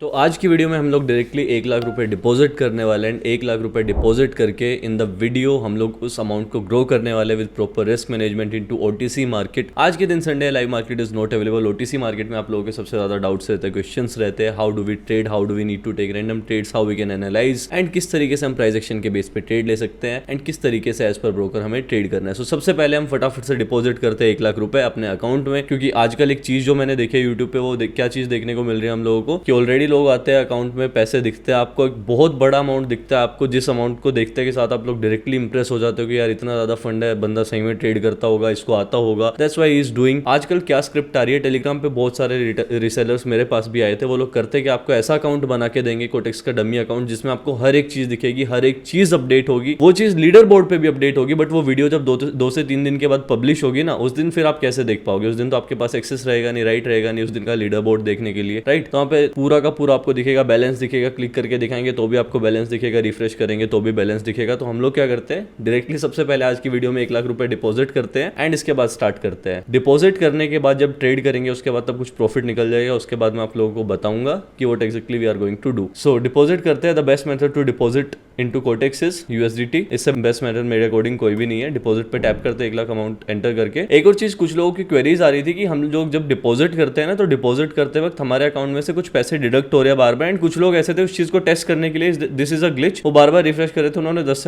तो आज की वीडियो में हम लोग डायरेक्टली 1 लाख रुपए डिपॉजिट करने वाले हैं। 1 लाख रुपए डिपॉजिट करके इन द वीडियो हम लोग उस अमाउंट को ग्रो करने वाले with proper risk management into OTC market. आज के दिन Sunday, live market is not available. OTC market में आप लोगों के सबसे ज्यादा डाउट्स रहते हैं, क्वेश्चंस रहते हैं, how do we trade, how do we need to take random trades, how we can analyse and किस तरीके से हम प्राइस एक्शन के बेस पे ट्रेड ले सकते हैं एंड किस तरीके से एज पर ब्रोकर हमें ट्रेड करना है। सो सबसे पहले हम फटाफट से डिपॉजिट करते हैं 1 लाख रुपए अपने अकाउंट में, क्योंकि आजकल एक चीज जो मैंने देखी है यूट्यूब पे, वो क्या चीज देखने को मिल रही है हम लोगों को कि ऑलरेडी लोग आते हैं अकाउंट में, पैसे दिखते हैं आपको, एक बहुत बड़ा अमाउंट दिखता है आपको, जिस अमाउंट को देखते के साथ आप लोग डायरेक्टली इंप्रेस हो जाते हो कि यार इतना ज्यादा फंड है, बंदा सही में ट्रेड करता होगा, इसको आता होगा, that's why he is doing. आजकल क्या स्क्रिप्ट आ रही है, टेलीग्राम पे बहुत सारे रिसेलर्स मेरे पास भी आए थे, वो लोग करते कि आपको ऐसा अकाउंट बना के देंगे, कोटेक्स का डमी अकाउंट, जिसमें आपको हर एक चीज दिखेगी, हर एक चीज अपडेट होगी, वो चीज लीडर बोर्ड पे भी अपडेट होगी, बट वो वीडियो जब 2 से 3 दिन के बाद पब्लिश होगी ना, उस दिन फिर आप कैसे देख पाओगे? उस दिन तो आपके पास एक्सेस रहेगा नहीं, राइट रहेगा नहीं उस दिन का लीडर बोर्ड देखने के लिए, राइट? तो वहाँ पे पूरा का पूरा आपको दिखेगा, बैलेंस दिखेगा, क्लिक करके दिखाएंगे तो भी आपको बैलेंस दिखेगा, रिफ्रेश करेंगे तो भी बैलेंस दिखेगा। तो हम लोग क्या करते हैं, डायरेक्टली सबसे पहले आज की वीडियो में 1 लाख रुपए डिपॉजिट करते हैं एंड इसके बाद स्टार्ट करते हैं। डिपॉजिट करने के बाद जब ट्रेड करेंगे उसके बाद तब कुछ प्रॉफिट निकल जाएगा, उसके बाद मैं आप लोगों को बताऊंगा कि what exactly we are going to do. So deposit करते हैं। The best method to deposit into Kotex is USDT. इससे बेस्ट मेथड मेरे अकॉर्डिंग कोई भी नहीं है। डिपॉजिट पे टैप करते हैं 1 लाख अमाउंट एंटर करके। एक और चीज, कुछ लोगों की क्वेरीज आ रही थी कि हम लोग जब डिपॉजिट करते हैं ना, तो डिपॉजिट करते वक्त हमारे अकाउंट में से कुछ पैसे डिडक्ट हो रहे हैं बार बार, एंड कुछ लोग ऐसे थे उस चीज को टेस्ट करने के लिए, दिस इज अ ग्लिच, वो बार बार रिफ्रेश करे थे, उन्होंने 10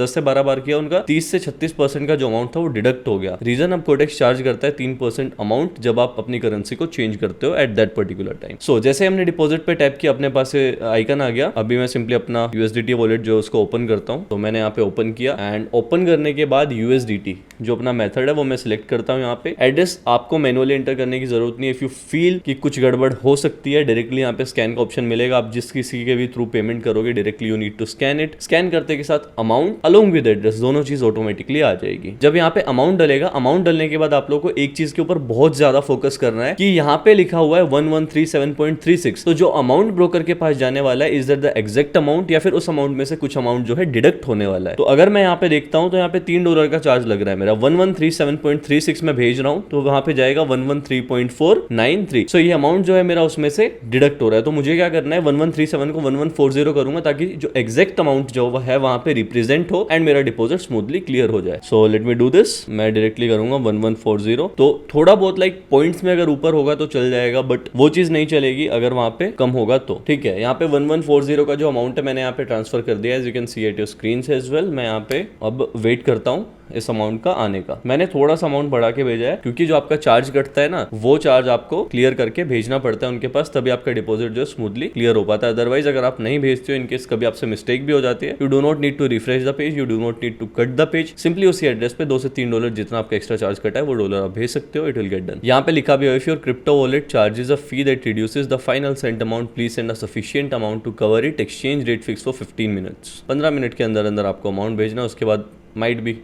से 12 बार किया, उनका 30 से 36% का जो अमाउंट था वो डिडक्ट हो गया। रीजन, अब कोटेक्स चार्ज करता है 3% अमाउंट जब आप अपनी करेंसी को चेंज करते हो एट दैट पर्टिकुलर टाइम। सो जैसे हमने डिपॉजिट पे टैप किया, अपने पास आइकन आ गया। अभी मैं सिंपली अपना यूएसडीटी वॉलेट जो उसको ओपन करता हूँ, तो मैंने यहाँ पे ओपन किया एंड ओपन करने के बाद यूएसडीटी जो अपना मेथड है वो मैं सिलेक्ट करता हूँ। यहाँ पे एड्रेस आपको मैनुअली एंटर करने की जरूरत नहीं है। इफ यू फील कि कुछ गड़बड़ हो सकती है, डायरेक्टली यहाँ पे स्कैन का ऑप्शन मिलेगा। आप जिस किसी के भी थ्रू पेमेंट करोगे, directly you need to scan it. Scan करते के साथ अमाउंट अलोंग विद एड्रेस, दोनों चीज ऑटोमेटिकली आ जाएगी। जब यहाँ पे अमाउंट डलेगा, अमाउंट डलने के बाद आप लोग को एक चीज के ऊपर बहुत ज्यादा फोकस करना है कि यहाँ पे लिखा हुआ है 1137.36, तो जो अमाउंट ब्रोकर के पास जाने वाला है, is that the exact amount, या फिर उस अमाउंट में से कुछ अमाउंट जो है डिडक्ट होने वाला है। तो अगर मैं यहाँ पे देखता हूँ तो यहाँ पे $3 का चार्ज लग रहा है मेरा, 1137.36 में भेज रहा हूँ, तो वहां पे जाएगा 113.493। सो ये अमाउंट जो है मेरा उसमें से डिडक्ट हो रहा है। तो मुझे क्या करना है, 1137 को 1140 करूंगा, ताकि जो एग्जैक्ट अमाउंट जो है वहां पे रिप्रेजेंट हो एंड मेरा डिपॉजिट स्मूथली क्लियर हो जाए। So let me do this. मैं डायरेक्टली करूंगा 1140। तो थोड़ा बहुत लाइक पॉइंट्स में अगर ऊपर होगा तो चल जाएगा, बट वो चीज नहीं चलेगी अगर वहां पे कम होगा तो। ठीक है, यहाँ पे 1140 का जो अमाउंट है मैंने यहाँ पे ट्रांसफर कर दिया है, as you can see at your screen as well. मैं यहाँ पे अब वेट करता हूँ इस अमाउंट का आने का। मैंने थोड़ा सा अमाउंट बढ़ा के भेजा है, क्योंकि जो आपका चार्ज कटता है ना, वो चार्ज आपको क्लियर करके भेजना पड़ता है उनके पास, तभी आपका डिपॉजिट जो स्मूथली क्लियर हो पाता है। अदरवाइज अगर आप नहीं भेजते हो, इनकेस कभी आपसे मिस्टेक भी हो जाती है, you do not need to refresh the page, you do not need to cut the page, simply उसी एड्रेस पे $2 से $3 जितना आपका एक्स्ट्रा चार्ज कटा है वो डॉलर आप भेज सकते हो, इट विल गेट डन। यहाँ पे लिखा भी है, if your crypto wallet charges a fee that reduces the final sent amount, please send a sufficient amount to cover it, exchange rate fix for 15 minutes. 15 minute के अंदर अंदर आपको amount भेजना, उसके बाद माइट भी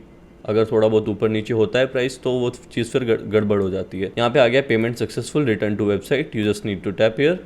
अगर थोड़ा बहुत ऊपर नीचे होता है प्राइस, तो वो चीज़ फिर गड़बड़ हो जाती है। यहाँ पे आ गया payment successful, return to website, you just need to tap here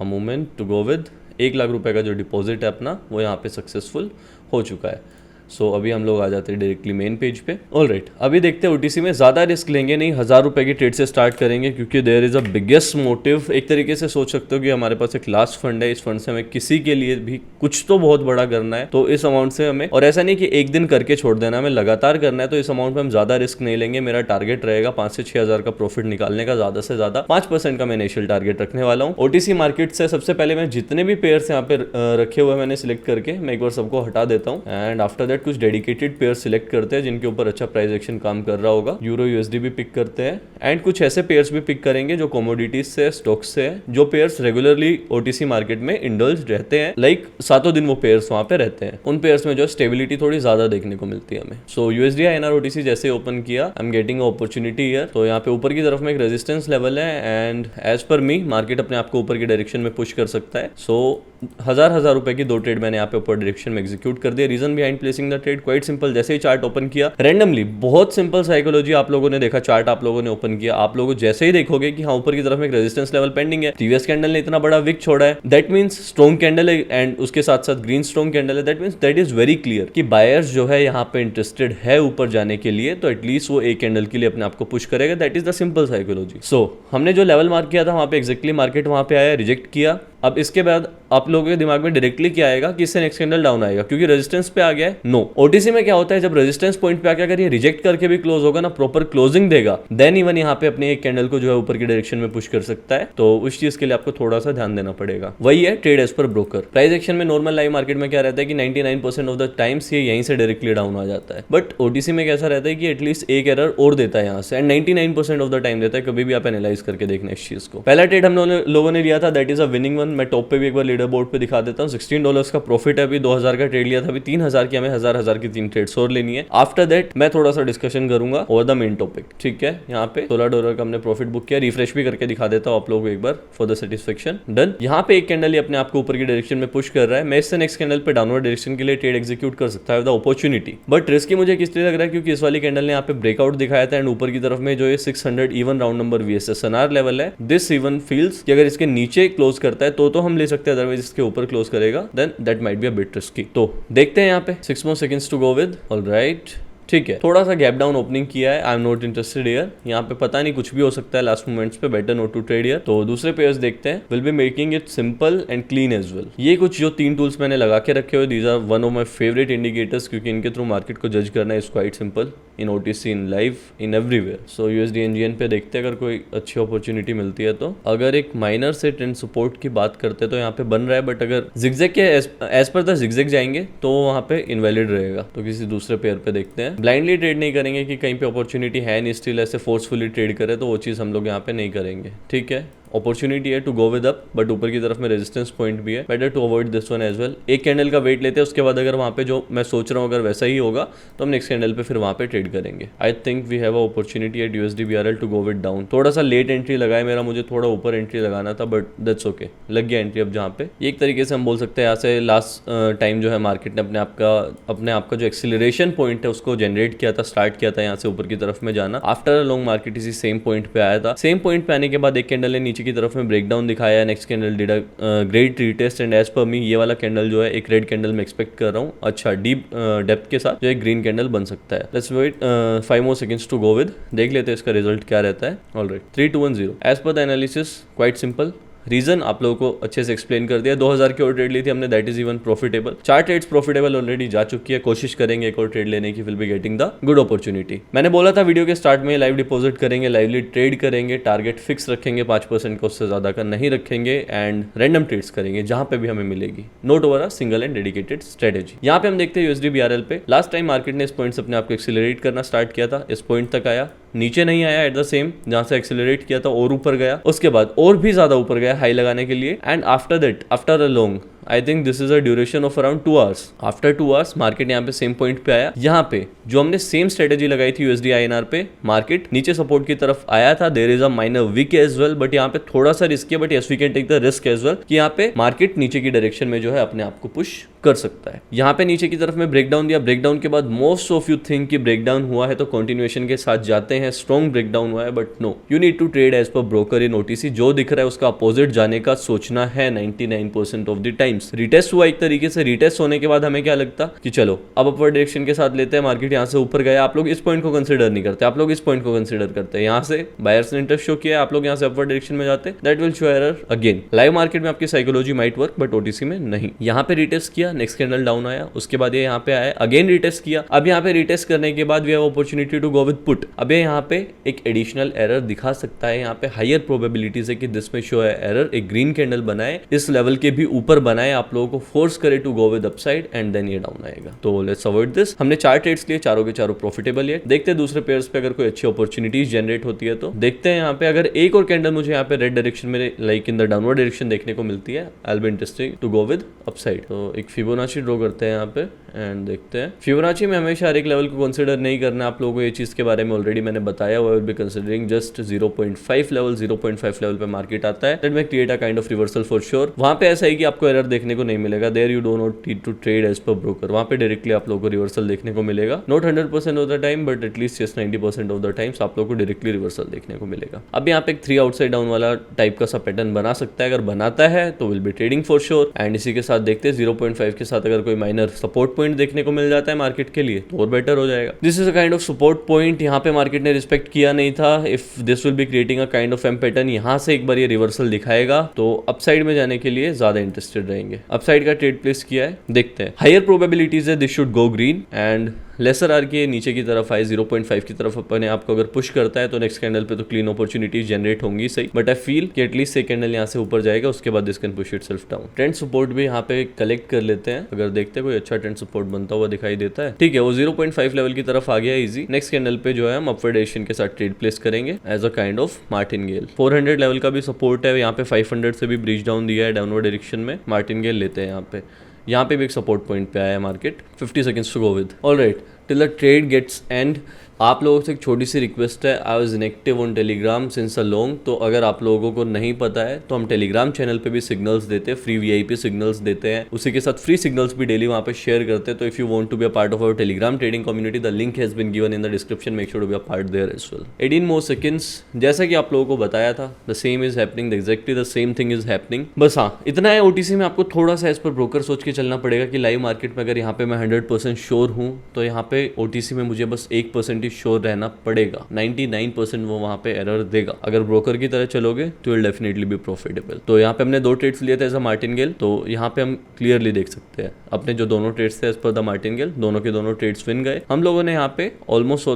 a moment to go with. 1 lakh रुपए का जो डिपॉजिट है अपना, वो यहाँ पे सक्सेसफुल हो चुका है। सो अभी हम लोग आ जाते हैं डायरेक्टली मेन पेज पे। ऑलराइट, अभी देखते हैं ओटीसी में ज़्यादा रिस्क लेंगे नहीं, 1000 रुपए की ट्रेड से स्टार्ट करेंगे, क्योंकि there is a biggest motive. एक तरीके से सोच सकते हो कि हमारे पास एक लास्ट फंड है, इस फंड से हमें किसी के लिए भी कुछ तो बहुत बड़ा करना है, तो इस अमाउंट से हमें, और ऐसा नहीं कि एक दिन करके छोड़ देना, हमें लगातार करना है, तो इस अमाउंट में हम ज़्यादा रिस्क नहीं लेंगे। मेरा टारगेट रहेगा 5 से 6 हज़ार का प्रॉफिट निकालने का, ज़्यादा से ज़्यादा 5% का मैं इनिशियल टारगेट रखने वाला हूँ। ओटीसी मार्केट से सबसे पहले मैं जितने भी पेयर्स यहाँ पे रखे हुए मैंने सिलेक्ट करके, मैं एक बार सबको हटा देता हूँ एंड आफ्टर दैट कुछ डेडिकेटेड पेयर सिलेक्ट करते हैं जिनके ऊपर अच्छा प्राइस एक्शन काम कर रहा होगा। यूरो यूएसडी भी पिक करते हैं एंड कुछ ऐसे पेयर्स भी पिक करेंगे जो कमोडिटीज से, स्टॉक्स से, जो पेयर्स रेगुलरली ओटीसी मार्केट में इंडल्ज रहते हैं, लाइक सातों दिन वो पेयर्स वहां पे रहते हैं। उन पेयर्स में जो स्टेबिलिटी थोड़ी ज्यादा देखने को मिलती है हमें। सो यूएसडी आईएनआर ओटीसी जैसे ओपन किया, I am getting opportunity here. तो यहाँ पे ऊपर की तरफ में एक रेजिस्टेंस लेवल है and as per me market अपने आप को ऊपर की डायरेक्शन में पुश कर सकता है। सो 1000 रुपए की 2 ट्रेड मैंने यहाँ पे ऊपर डायरेक्शन में एग्जीक्यूट कर दिया। Reason behind placing the trade quite simple, जैसे ही चार्ट ओपन किया रैंडमली, बहुत सिंपल साइकोलॉजी आप लोगों ने देखा, चार्ट आप लोगों ने ओपन किया, आप लोगों जैसे ही देखोगे कि हाँ ऊपर की तरफ में एक रेजिस्टेंस लेवल पेंडिंग है, प्रीवियस कैंडल ने इतना बड़ा विक छोड़ा है, दैट मींस स्ट्रॉन्ग कैंडल है एंड उसके साथ साथ ग्रीन स्ट्रॉन्ग कैंडल है, that means that is very clear कि बायर्स जो है यहाँ पे इंटरेस्टेड है ऊपर जाने के लिए, तो एटलीस्ट वो एक कैंडल के लिए अपने आप को पुश करेगा। That is the simple psychology. So हमने जो लेवल मार्क किया था वहां पे एग्जैक्टली मार्केट वहां पे आया, रिजेक्ट किया, अब इसके बाद आप लोगों के दिमाग में डायरेक्टली क्या आएगा कि इससे नेक्स्ट कैंडल डाउन आएगा क्योंकि रेजिस्टेंस पे आ गया है। नो, ओटीसी में क्या होता है, जब रेजिस्टेंस पॉइंट पे आके अगर ये रिजेक्ट करके भी क्लोज होगा ना, प्रॉपर क्लोजिंग देगा, देन इवन यहाँ पे अपने एक कैंडल को जो है ऊपर की डायरेक्शन में पुश कर सकता है। तो उस चीज के लिए आपको थोड़ा सा ध्यान देना पड़ेगा। वही है trade as per broker. Price action में नॉर्मल लाइव मार्केट में क्या रहता है कि 99% ऑफ द टाइम्स ये यहीं से डायरेक्टली डाउन आ जाता है, बट ओटीसी में कैसा रहता है कि एटलीस्ट एक एरर और देता है यहाँ से, एंड 99% ऑफ द टाइम देता है। कभी भी आप एनालाइज करके देखना इस चीज को। पहला ट्रेड हम लोगों ने लिया था, that is a winning one. मैं टॉप पे भी एक बार लीडर बोर्ड पे दिखा देता हूँ। $16 का प्रॉफिट है। अभी 2000 का ट्रेड लिया था, अभी 3000 की हमें हजार की 3 ट्रेड्स और लेनी है। आफ्टर दैट मैं थोड़ा सा डिस्कशन करूंगा ओवर द मेन टॉपिक, ठीक है। यहाँ पे $16 का हमने प्रॉफिट बुक किया। रिफ्रेश भी करके दिखा देता हूँ आप लोगों को एक बार फॉर द सेटिस्फेक्शन। डन। यहाँ पे एक कैंडल ही अपने आप को ऊपर की डायरेक्शन में पुश कर रहा है। मैं इससे नेक्स्ट कैंडल पे डाउनवर्ड डायरेक्शन के लिए ट्रेड एग्जीक्यूट कर सकता है, द अपॉर्चुनिटी। बट रिस्की मुझे किस लिए लग रहा है क्योंकि इस वाली कैंडल ने यहाँ पे ब्रेकआउट दिखाया था एंड ऊपर की तरफ में जो ये 600 even round number VSSNR level है, दिस इवन फील्स कि अगर इसके नीचे क्लोज करता है तो हम ले सकते हैं, अदरवाइज इसके ऊपर क्लोज करेगा then that might be a bit risky. तो देखते हैं यहाँ पे 6 more seconds to go with. Alright, ठीक है, थोड़ा सा गैप डाउन ओपनिंग किया है। I am not interested here. यहाँ पे पता नहीं कुछ भी हो सकता है लास्ट मोमेंट्स पे, better not to trade here. तो दूसरे पेयर्स देखते हैं। Will be making it simple and clean as well. ये कुछ जो 3 टूल्स मैंने लगा के रखे हुए, these are one of my favourite indicators क्योंकि इनके थ्रू मार्केट को जज करना is quite simple in OTC, in live, in everywhere. So USD NGN पे देखते हैं अगर कोई अच्छी अपॉर्चुनिटी मिलती है तो। अगर एक माइनर से ट्रेंड सपोर्ट की बात करते हैं तो यहाँ पे बन रहा है, बट अगर जिगजैग के एज पर द जिगजैग जाएंगे तो वहाँ पे इनवैलिड रहेगा। तो किसी दूसरे पेयर पे देखते हैं। ब्लाइंडली ट्रेड नहीं करेंगे कि कहीं पे अपॉर्चुनिटी है नहीं, स्टिल ऐसे फोर्सफुली ट्रेड करे, तो वो चीज़ हम लोग यहाँ पे नहीं करेंगे, ठीक है। अपॉर्चुनिटी है to go with up, but ऊपर की तरफ में रेजिस्टेंस पॉइंट भी है, better to avoid this one as well. एक कैंडल का वेट लेते हैं, उसके बाद अगर वहाँ पे जो मैं सोच रहा हूँ अगर वैसा ही होगा तो हम नेक्स्ट कैंडल पे फिर वहाँ पे ट्रेड करेंगे। I think we have a opportunity at USD BRL to go with down. थोड़ा सा लेट एंट्री लगा है मेरा, मुझे थोड़ा ऊपर एंट्री लगाना था, बट दैट्स ओके, लग गया एंट्री। अब जहाँ पे एक तरीके से हम बोल सकते हैं यहाँ से लास्ट टाइम जो है मार्केट ने अपने आप का जो एक्सीलरेशन पॉइंट है उसको जनरेट किया था, स्टार्ट किया था यहाँ से ऊपर की तरफ में जाना। आफ्टर लॉन्ग मार्केट इसी सेम पॉइंट पे आया था। सेम पॉइंट पे आने के बाद एक कैंडल ने नीचे की तरफ में ब्रेकडाउन दिखाया। Next candle did a great retest and as per me ये वाला कैंडल जो है एक रेड कैंडल में एक्सपेक्ट कर रहा हूँ, अच्छा डीप डेप्थ के साथ जो एक ग्रीन कैंडल बन सकता है। Let's wait 5 more seconds to go with, देख लेते हैं इसका रिजल्ट क्या रहता है। Alright, 3 2 1 0 as per the analysis, quite simple. Reason आप लोगों को अच्छे से एक्सप्लेन कर दिया। 2000 की और ट्रेड ली थी हमने, that is even profitable. 4 trades profitable already जा चुकी है। कोशिश करेंगे एक और ट्रेड लेने की, will be getting the good opportunity. मैंने बोला था वीडियो के स्टार्ट में लाइव डिपॉजिट करेंगे, लाइवली ट्रेड करेंगे, टारगेट फिक्स रखेंगे 5% का, उससे ज्यादा का नहीं रखेंगे, एंड रैंडम ट्रेड्स करेंगे जहां पे भी हमें मिलेगी, note over a single and dedicated strategy. यहाँ पे हम देखते हैं USD BRL पे लास्ट टाइम मार्केट ने इस पॉइंट से अपने आप को एक्सीलरेट करना स्टार्ट किया था, इस पॉइंट तक आया, नीचे नहीं आया एट द सेम जहां से एक्सीलरेट किया था, और ऊपर गया, उसके बाद और भी ज्यादा ऊपर गया हाई लगाने के लिए, and after that after a long I think this is a duration of around 2 hours। After 2 hours market यहाँ पे सेम पॉइंट पे आया। यहाँ पे जो हमने सेम स्ट्रेटेजी लगाई थी USD INR पे, मार्केट नीचे सपोर्ट की तरफ आया था। There is a minor wick as well, but यहाँ पे थोड़ा सा रिस्क है, but yes we can take the risk as well कि यहाँ पे मार्केट नीचे की डायरेक्शन में जो है अपने आप को पुश कर सकता है। यहाँ पे नीचे की तरफ में ब्रेकडाउन दिया। ब्रेकडाउन के बाद मोस्ट ऑफ यू थिंक कि ब्रेकडाउन हुआ है तो कंटिन्यूएशन के साथ जाते हैं, स्ट्रॉन्ग ब्रेकडाउन हुआ है, but no, you need to trade as per broker in OTC। जो दिख रहा है उसका अपोजिट जाने का सोचना है 99% ऑफ द टाइम्स। रिटेस्ट हुआ एक तरीके से, रिटेस्ट होने के बाद हमें क्या लगता कि चलो अब अपवर्ड डायरेक्शन के साथ लेते हैं, मार्केट यहाँ से ऊपर गया। आप लोग इस पॉइंट को कंसीडर नहीं करते, आप लोग इस पॉइंट को कंसीडर करते हैं। यहाँ से बायर्स ने इंटरेस्ट शो किया, आप लोग यहाँ से अपवर्ड डायरेक्शन में जाते, that will show error again. Live market में आपकी psychology might work, but OTC में नहीं। यहाँ पे रिटेस्ट किया, नेक्स्ट कैंडल डाउन आया, उसके बाद ये यहाँ पे आया, अगेन रिटेस्ट किया। अब यहाँ पे रिटेस्ट करने के बाद we have opportunity to go with put. अब यहाँ पे एक एडिशनल एरर दिखा सकता है, यहाँ पे हायर प्रोबेबिलिटीज है कि दिस में शो है एरर, एक ग्रीन कैंडल बनाए, इस लेवल के भी ऊपर बनाए, आप लोगों को फोर्स करे to go with upside, and then ये डाउन आएगा। तो लेट्स अवॉइड दिस। हमने 4 ट्रेड्स लिए, चारों के चारों प्रॉफिटेबल है। देखते हैं दूसरे पेयर्स पे अगर कोई अच्छी अपॉर्चुनिटीज जनरेट होती है तो देखते हैं। यहाँ पे अगर एक और कैंडल मुझे यहाँ पे रेड डायरेक्शन में like in the downward direction देखने को मिलती है, I will be interesting to go with upside. तो एक फिबोनाची ड्रॉ करते हैं यहाँ पे एंड देखते हैं। फिबोनाची में हमेशा हर एक लेवल को कंसीडर नहीं करना, आप लोगों को ये चीज के बारे में ऑलरेडी मैंने बताया हुआ। Will be considering just 0.5 level, 0.5 level पे मार्केट आता है, that may create a kind of reversal for sure. वहां पे ऐसा है कि आपको एरर देखने को नहीं मिलेगा, there you don't need to trade as per broker. वहां पे डायरेक्टली आप लोगों को रिवर्सल देखने को मिलेगा, not 100% of the time, but at least 90% of the times आप लोगों को डायरेक्टली रिवर्सल देखने को मिलेगा। अब यहाँ पे एक 3 आउटसाइड डाउन वाला टाइप का सा पैटर्न बना सकता है, अगर बनाता है तो will be trading for sure. And इसी के साथ देखते हैं 0.5 0.5 के साथ अगर कोई माइनर सपोर्ट पॉइंट देखने को मिल जाता है मार्केट के लिए तो और बेटर हो जाएगा। This is a kind of support point, यहाँ पे मार्केट ने रिस्पेक्ट किया नहीं था। If this will be creating a kind of M pattern, यहाँ से एक बार ये रिवर्सल दिखाएगा तो अपसाइड में जाने के लिए ज्यादा इंटरेस्टेड रहेंगे। अपसाइड का ट्रेड प्लेस किया है, देखते हैं। हायर प्रोबेबिलिटीज है this should go green and lesser आर के नीचे की तरफ आए 0.5 की तरफ अपने आपको अगर पुश करता है तो नेक्स्ट कैंडल पे तो क्लीन अपॉर्चुनिटीज जनरेट होंगी सही, बट आई फील कि एटलीस्ट एक कैंडल यहाँ से ऊपर जाएगा, उसके बाद this can push itself down. Trend support भी यहाँ पे कलेक्ट कर लेते हैं, अगर देखते हैं कोई अच्छा ट्रेंड सपोर्ट बनता हुआ दिखाई देता है, ठीक है, वो 0.5 लेवल की तरफ आ गया इजी। नेक्स्ट कैंडल पे जो है हम अपवर्ड एशन के साथ ट्रेड प्लेस करेंगे as a kind of martingale. 400 level का भी सपोर्ट है, यहाँ पे 500 से भी ब्रीच डाउन दिया है डाउनवर्ड डायरेक्शन में, मार्टिनगेल लेते हैं यहाँ पे भी एक सपोर्ट पॉइंट पे आया है market. 50 seconds to go with. Alright, till the trade gets and आप लोगों से एक छोटी सी रिक्वेस्ट है, I was inactive on Telegram since a long, तो अगर आप लोगों को नहीं पता है तो हम टेलीग्राम चैनल पे भी सिग्नल्स देते हैं, फ्री वीआईपी सिग्नल्स देते हैं, उसी के साथ फ्री सिग्नल्स भी डेली वहाँ पे शेयर करते हैं। तो if you want to be a part of our Telegram trading community, the link has been given in the description, make sure to be a part there as well. 18 more seconds, जैसा कि आप लोगों को बताया था, the same is happening, exactly the same thing is happening. बस हाँ, इतना है ओटीसी में आपको थोड़ा सा एज पर ब्रोकर सोच के चलना पड़ेगा कि लाइव मार्केट में अगर यहाँ पे मैं 100% श्योर हूँ तो यहाँ पे ओटीसी में मुझे बस 1% ही श्योर रहना पड़ेगा, 99% वो वहाँ पे एरर देगा। अगर ब्रोकर की तरह चलोगे तो विल डेफिनेटली बी प्रॉफिटेबल। तो यहाँ पे हमने 2 ट्रेड्स लिए थे एज अ मार्टिनगेल, तो यहाँ पे हम क्लियरली देख सकते हैं अपने जो दोनों ट्रेड्स थे एज पर द मार्टिनगेल, दोनों के दोनों ट्रेड्स विन गए। हम लोगों ने यहाँ पे ऑलमोस्ट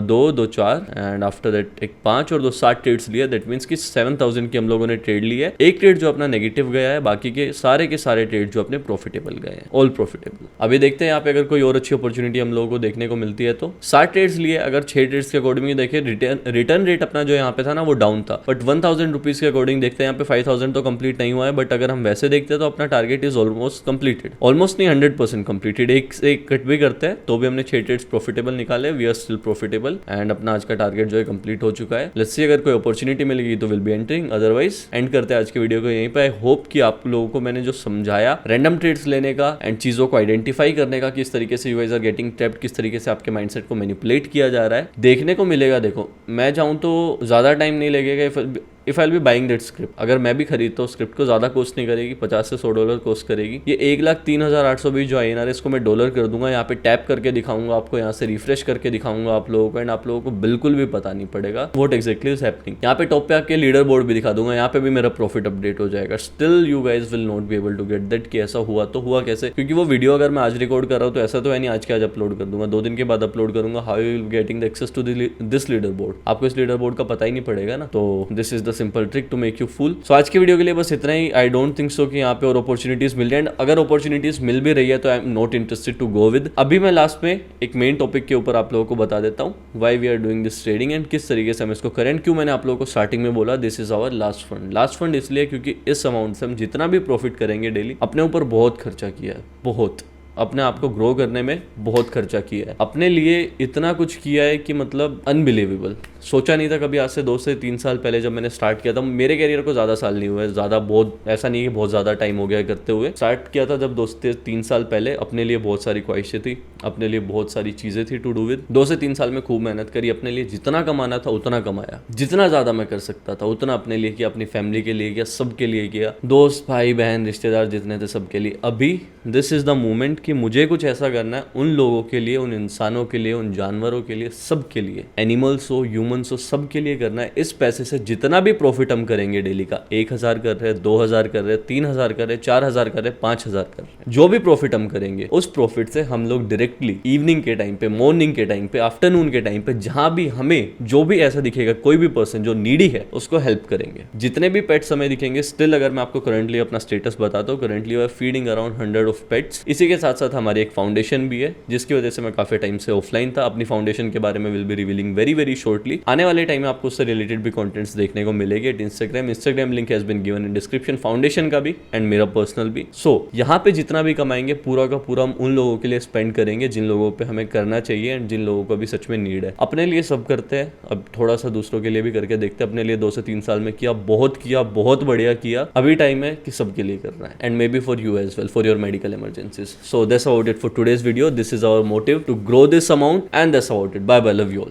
2 4 एंड आफ्टर दैट एक 5 और 2 7 ट्रेड्स लिए, दैट मीन्स कि 7000 की हम लोगों ने ट्रेड ली है। एक ट्रेड जो अपना नेगेटिव गया है, बाकी के सारे ट्रेड जो अपने प्रॉफिटेबल गए हैं, ऑल प्रॉफिटेबल। अभी देखते हैं यहाँ पे अगर कोई और अच्छी अपॉर्चुनिटी हम लोगों को देखने को मिलती है तो 60 ट्रेड्स लिए, अगर 6 ट्रेड्स के अकॉर्डिंग देखें रिटर्न रेट अपना जो यहाँ पे था ना वो डाउन था, बट 1000 रुपीज के अकॉर्डिंग देखते हैं यहाँ पे 5000 तो कंप्लीट नहीं हुआ है, बट अगर हम वैसे देखते हैं तो अपना target is almost completed, almost नहीं 100% कंप्लीटेड। एक कट भी करते हैं तो भी हमने 6 ट्रेड्स प्रॉफिटेबल निकाले, we are still profitable and अपना आज का टारगेट जो है कंप्लीट हो चुका है। लेट्स सी अगर कोई अपॉर्चुनिटी मिलेगी तो will be entering, otherwise and करते हैं आज के वीडियो को यहीं पे। आई होप कि आप लोगों को मैंने जो समझाया रैंडम ट्रेड्स लेने का एंड चीजों को आइडेंटिफाई करने का, किस तरीके से you guys are getting trapped, किस तरीके से आपके माइंडसेट को मैनिपुलेट किया जा रहा है, देखने को मिलेगा। देखो मैं चाहूँ तो ज़्यादा टाइम नहीं लगेगा if I will B buying that script. अगर मैं भी खरीदता हूँ, स्क्रिप्ट को ज़्यादा कॉस्ट नहीं करेगी, 50 से $100 कॉस्ट करेगी। ये 1,03,820 जो INR है इसको मैं डॉलर कर दूंगा, यहाँ पे टैप करके दिखाऊंगा आपको, यहाँ से रिफ्रेश करके दिखाऊंगा आप लोगों को, एंड आप लोगों को बिल्कुल भी पता नहीं पड़ेगा व्हाट एग्जैक्टली इज हैपनिंग। यहाँ पे टॉप पे आके लीडर बोर्ड भी दिखा दूंगा, यहाँ पे भी मेरा प्रॉफिट अपडेट हो जाएगा। Still you guys will not be able to get that कि ऐसा हुआ तो हुआ कैसे, क्योंकि वो वीडियो अगर मैं आज रिकॉर्ड कर रहा हूँ तो ऐसा तो है नहीं आज के आज अपलोड कर दूंगा, 2 दिन के बाद अपलोड करूंगा। How you will getting the access to this leader board, आपको इस लीडर बोर्ड का पता ही नहीं पड़ेगा ना। तो this is the simple trick to make you fool. So आज के वीडियो के लिए बस इतना ही। आई डोंट थिंक सो कि यहाँ पे और अपॉर्चुनिटीज मिल रही है, अगर अपॉर्चुनिटीज मिल भी रही है तो I am not interested to go with. अभी मैं लास्ट में एक मेन टॉपिक के ऊपर आप लोगों को बता देता हूँ why we are doing this trading and किस तरीके से हम इसको करें। क्यों मैंने आप लोगों को स्टार्टिंग में बोला this is our last fund. Last fund इसलिए क्योंकि इस अमाउंट से हम जितना भी प्रॉफिट करेंगे डेली, अपने ऊपर बहुत खर्चा किया है, बहुत अपने आप को ग्रो करने में बहुत खर्चा किया है, अपने लिए इतना कुछ किया है कि मतलब अनबिलीवेबल। सोचा नहीं था कभी आज से 2 से 3 साल पहले जब मैंने स्टार्ट किया था। मेरे कैरियर को ज़्यादा साल नहीं हुए, ज़्यादा बहुत ऐसा नहीं कि बहुत ज़्यादा टाइम हो गया करते हुए। स्टार्ट किया था जब 2 से 3 साल पहले, अपने लिए बहुत सारी ख्वाहिशें थी, अपने लिए बहुत सारी चीज़ें थी टू डू विद। 2 से 3 साल में खूब मेहनत करी, अपने लिए जितना कमाना था उतना कमाया, जितना ज़्यादा मैं कर सकता था उतना अपने लिए किया, अपनी फैमिली के लिए किया, सबके लिए किया, दोस्त भाई बहन रिश्तेदार जितने थे सबके लिए। अभी दिस इज़ द मोमेंट कि मुझे कुछ ऐसा करना है उन लोगों के लिए, उन इंसानों के लिए, उन जानवरों के लिए, सबके लिए, एनिमल्स हो ह्यूमंस हो, सबके लिए करना है। इस पैसे से जितना भी प्रॉफिट हम करेंगे डेली का, 1000 कर रहे हैं, 2000 कर रहे हैं, 3000 कर रहे हैं, 4000 कर रहे हैं, 5000 कर रहे हैं, जो भी प्रॉफिट हम करेंगे उस प्रॉफिट से हम लोग डायरेक्टली इवनिंग के टाइम पे, मॉर्निंग के टाइम पे, आफ्टरनून के टाइम पे, जहां भी हमें जो भी ऐसा दिखेगा, कोई भी पर्सन जो नीडी है उसको हेल्प करेंगे। जितने भी पेट्स हमें दिखेंगे, स्टिल अगर मैं आपको करंटली अपना स्टेटस बताता हूँ, currently we are feeding around 100 of pets. इसी के साथ साथ हमारी एक फाउंडेशन भी है जिसकी वजह से मैं काफी टाइम से ऑफलाइन था। अपनी फाउंडेशन के बारे में will be revealing very very shortly. आने वाले टाइम में आपको उससे रिलेटेड भी कंटेंट्स देखने को मिलेंगे। Instagram link has been given in description, foundation का भी एंड मेरा पर्सनल भी। सो यहाँ पे जितना भी कमाएंगे पूरा का पूरा हम उन लोगों के लिए स्पेंड करेंगे जिन लोगों पे हमें करना चाहिए एंड जिन लोगों को भी सच में नीड है। अपने लिए सब करते हैं, अब थोड़ा सा दूसरों के लिए भी करके देखते हैं। अपने लिए 2 से 3 साल में किया, बहुत बढ़िया किया। अभी टाइम है कि सबके लिए करना है and may be for you as well, for your medical emergencies. So that's about it for today's video. This is our motive to grow this amount and that's about it. Bye bye, love you all.